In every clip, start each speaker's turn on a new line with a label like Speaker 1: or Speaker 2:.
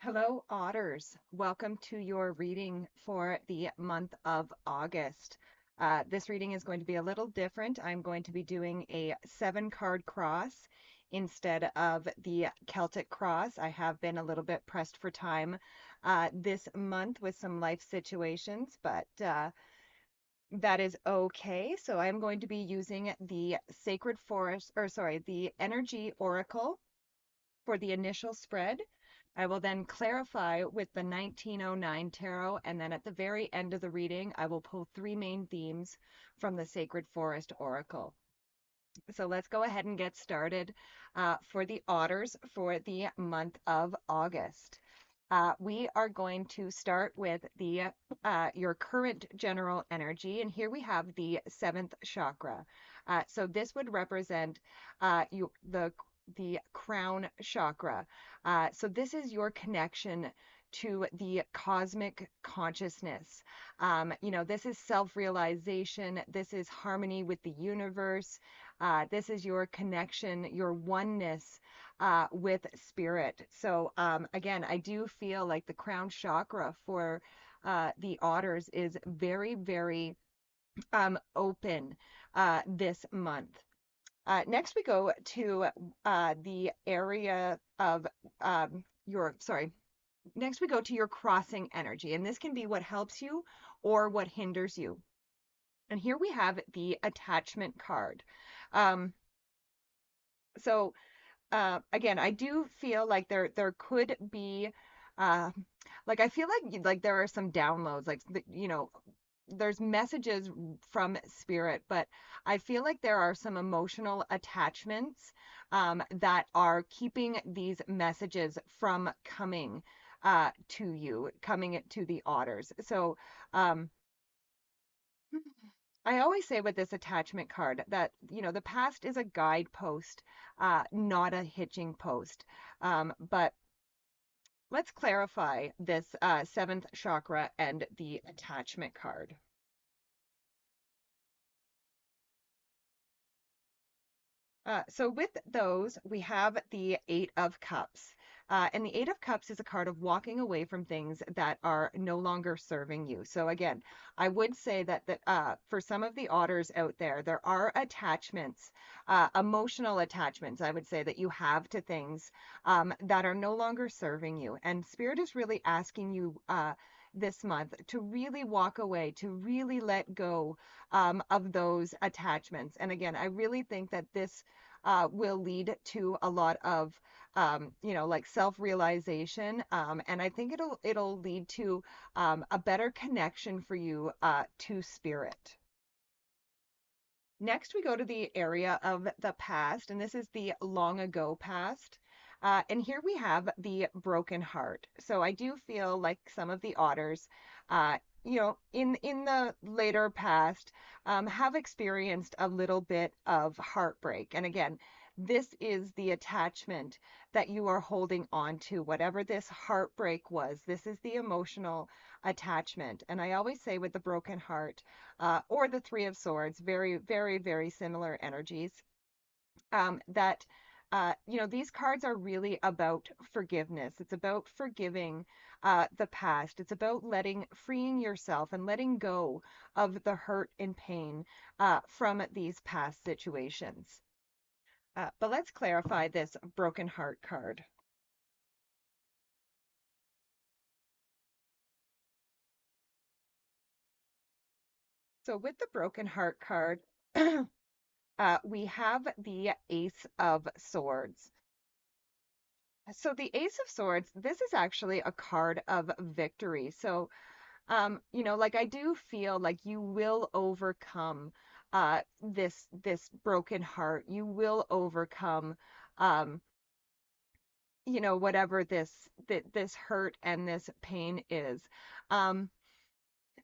Speaker 1: Hello, Otters. Welcome to your reading for the month of August. This reading is going to be a little different. I'm going to be doing a 7 card cross instead of the Celtic cross. I have been a little bit pressed for time this month with some life situations, but that is okay. So I'm going to be using the Sacred Forest, or sorry, the Energy Oracle for the initial spread. I will then clarify with the 1909 tarot, and then at the very end of the reading, I will pull 3 main themes from the Sacred Forest Oracle. So let's go ahead and get started for the otters for the month of August. We are going to start with the your current general energy, and here we have the seventh chakra. So this would represent the crown chakra. So this is your connection to the cosmic consciousness. This is self-realization. This is harmony with the universe. This is your connection, your oneness with spirit. So again, I do feel like the crown chakra for the otters is very, very open this month. Next, we go to the area of sorry, next we go to your crossing energy, and this can be what helps you or what hinders you. And here we have the attachment card. Um, so again, I do feel like there could be uh like I feel like there are some downloads there's messages from spirit, but I feel like there are some emotional attachments that are keeping these messages from coming to you, coming to the otters. So um I always say with this attachment card that, the past is a guidepost, not a hitching post. But let's clarify this seventh chakra and the attachment card. So with those, we have the Eight of Cups. And the Eight of Cups is a card of walking away from things that are no longer serving you. So again, I would say that for some of the otters out there, there are attachments, emotional attachments, I would say, that you have to things that are no longer serving you. And Spirit is really asking you this month to really walk away, to really let go of those attachments. And again, I really think that this will lead to a lot of like self-realization, and I think it'll lead to a better connection for you to spirit. Next, we go to the area of the past, and this is the long ago past. And here we have the broken heart. So I do feel like some of the otters, in the later past, have experienced a little bit of heartbreak. And again, this is the attachment that you are holding on to, whatever this heartbreak was. This is the emotional attachment. And I always say with the broken heart, or the Three of Swords, very, very, very similar energies. That these cards are really about forgiveness. It's about forgiving the past. It's about freeing yourself and letting go of the hurt and pain from these past situations. But let's clarify this broken heart card. So with the broken heart card, we have the Ace of Swords. So the Ace of Swords, this is actually a card of victory. So, like I do feel like you will overcome this broken heart. You will overcome whatever this hurt and this pain is. Um,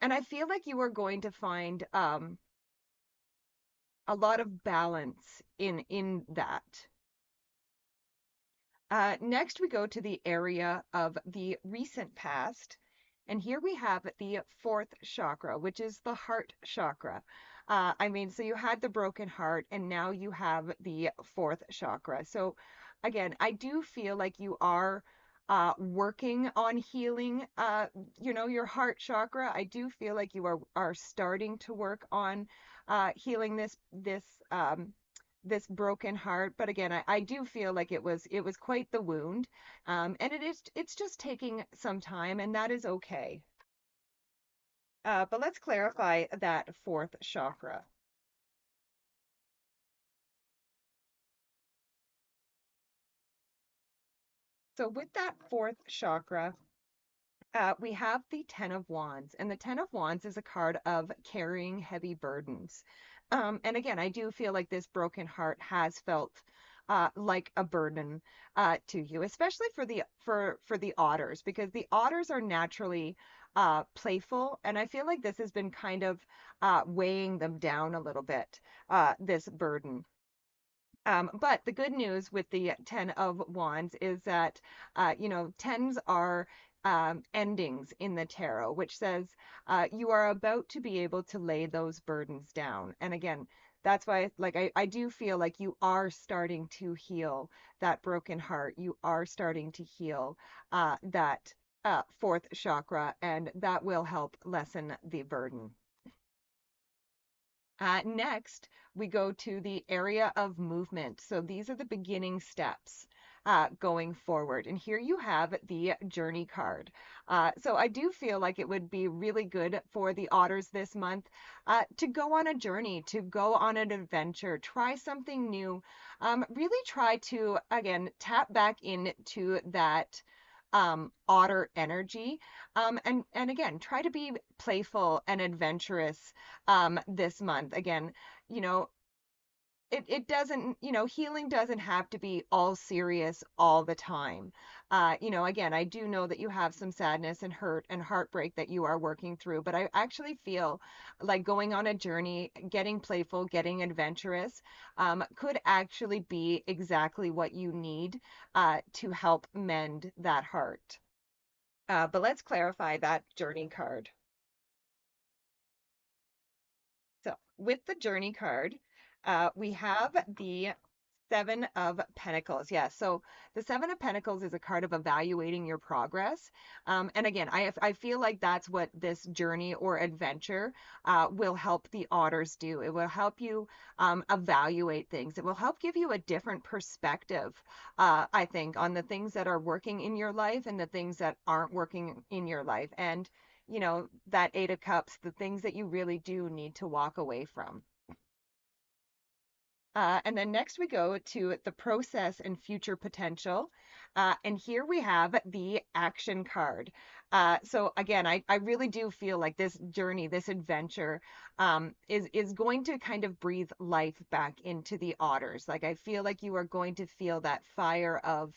Speaker 1: and I feel like you are going to find a lot of balance in that. Next, we go to the area of the recent past. And here we have the fourth chakra, which is the heart chakra. So you had the broken heart, and now you have the fourth chakra. So again, I do feel like you are working on healing, your heart chakra. I do feel like you are starting to work on healing this broken heart. But again, I do feel like it was quite the wound, and it's just taking some time, and that is okay. But let's clarify that fourth chakra. So with that fourth chakra, we have the Ten of Wands, and the Ten of Wands is a card of carrying heavy burdens. And again, I do feel like this broken heart has felt like a burden to you, especially for the otters, because the otters are naturally playful, and I feel like this has been kind of weighing them down a little bit, this burden. But the good news with the Ten of Wands is that, tens are endings in the tarot, which says you are about to be able to lay those burdens down. And again, that's why, like, I do feel like you are starting to heal that broken heart. You are starting to heal that fourth chakra, and that will help lessen the burden. Next, we go to the area of movement. So these are the beginning steps going forward. And here you have the journey card. So I do feel like it would be really good for the otters this month to go on a journey, to go on an adventure, try something new. Really try to, again, tap back into that otter energy. And again, try to be playful and adventurous this month. Again, you know, it doesn't, healing doesn't have to be all serious all the time. Again, I do know that you have some sadness and hurt and heartbreak that you are working through, but I actually feel like going on a journey, getting playful, getting adventurous, could actually be exactly what you need to help mend that heart. But let's clarify that journey card. So with the journey card, we have the Seven of Pentacles. Yeah, so the Seven of Pentacles is a card of evaluating your progress. And again, I feel like that's what this journey or adventure will help the otters do. It will help you evaluate things. It will help give you a different perspective, I think, on the things that are working in your life and the things that aren't working in your life. And that Eight of Cups, the things that you really do need to walk away from. And then next we go to the process and future potential. And here we have the action card. So again, I really do feel like this journey, this adventure, is going to kind of breathe life back into the otters. Like I feel like you are going to feel that fire of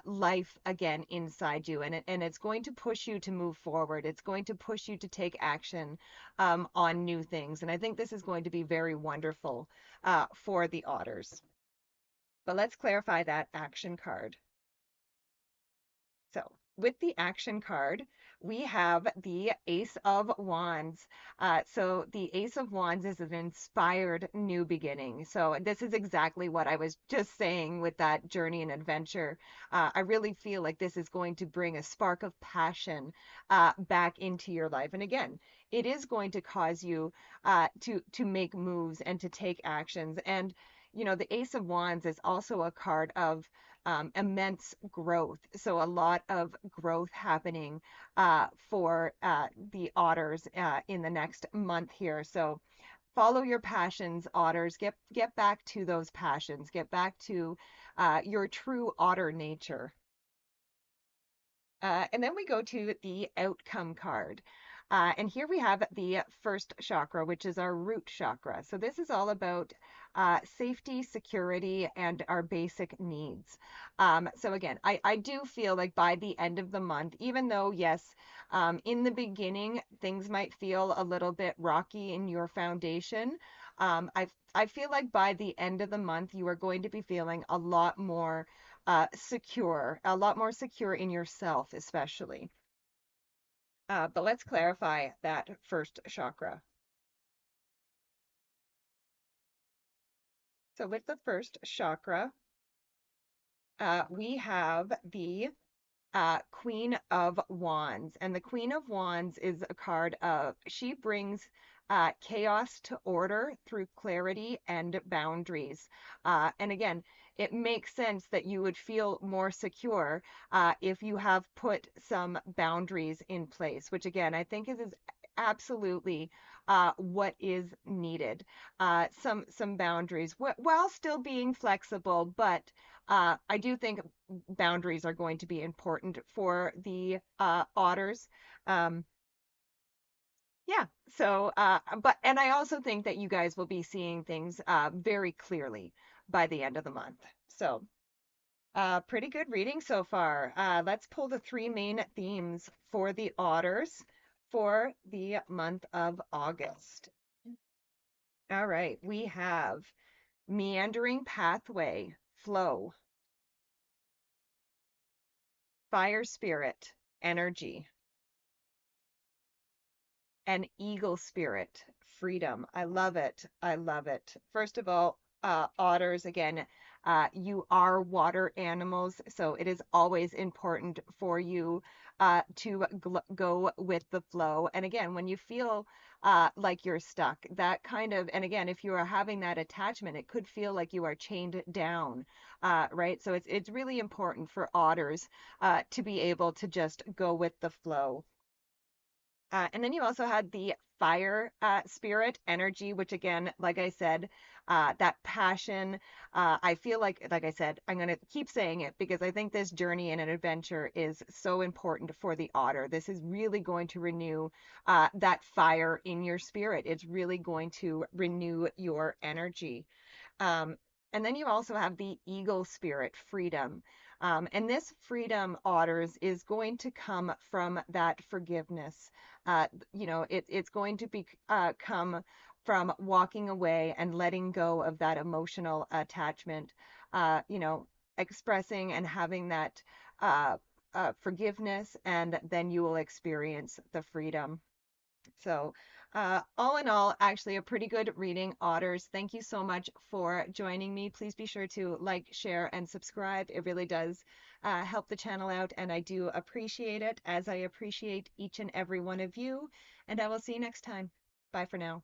Speaker 1: life again inside you, and it's going to push you to move forward. It's going to push you to take action on new things. And I think this is going to be very wonderful for the otters. But let's clarify that action card. So with the action card, we have the Ace of Wands. So the Ace of Wands is an inspired new beginning. So this is exactly what I was just saying with that journey and adventure. I really feel like this is going to bring a spark of passion back into your life. And again, it is going to cause you to make moves and to take actions. And the Ace of Wands is also a card of immense growth. So a lot of growth happening for the otters in the next month here. So follow your passions, otters. Get back to those passions. Get back to your true otter nature. And then we go to the outcome card. And here we have the first chakra, which is our root chakra. So this is all about safety, security, and our basic needs. So again, I do feel like by the end of the month, even though, yes, in the beginning, things might feel a little bit rocky in your foundation, I feel like by the end of the month, you are going to be feeling a lot more secure in yourself, especially. But let's clarify that first chakra. So with the first chakra, we have the Queen of Wands. And the Queen of Wands is a card of, she brings chaos to order through clarity and boundaries. And again, it makes sense that you would feel more secure if you have put some boundaries in place, which again, I think is absolutely what is needed. Some boundaries while still being flexible, but I do think boundaries are going to be important for the otters. Um, yeah, so, and I also think that you guys will be seeing things very clearly by the end of the month. So, pretty good reading so far. Let's pull the three main themes for the otters for the month of August. All right, we have meandering pathway, flow, fire spirit, energy, and eagle spirit, freedom. I love it. I love it. First of all, otters, again, you are water animals, so it is always important for you to go with the flow. And again, when you feel like you're stuck, that kind of, and again, if you are having that attachment, it could feel like you are chained down, right? So it's really important for otters to be able to just go with the flow. And then you also had the fire spirit energy, which again, like I said, that passion. I feel like I said, I'm going to keep saying it because I think this journey and an adventure is so important for the otter. This is really going to renew that fire in your spirit. It's really going to renew your energy. Um, and then you also have the eagle spirit, freedom. And this freedom, otters, is going to come from that forgiveness. It's going to be come from walking away and letting go of that emotional attachment. Expressing and having that forgiveness, and then you will experience the freedom. So, all in all, actually a pretty good reading, Otters. Thank you so much for joining me. Please be sure to like, share, and subscribe. It really does help the channel out, and I do appreciate it, as I appreciate each and every one of you. And I will see you next time. Bye for now.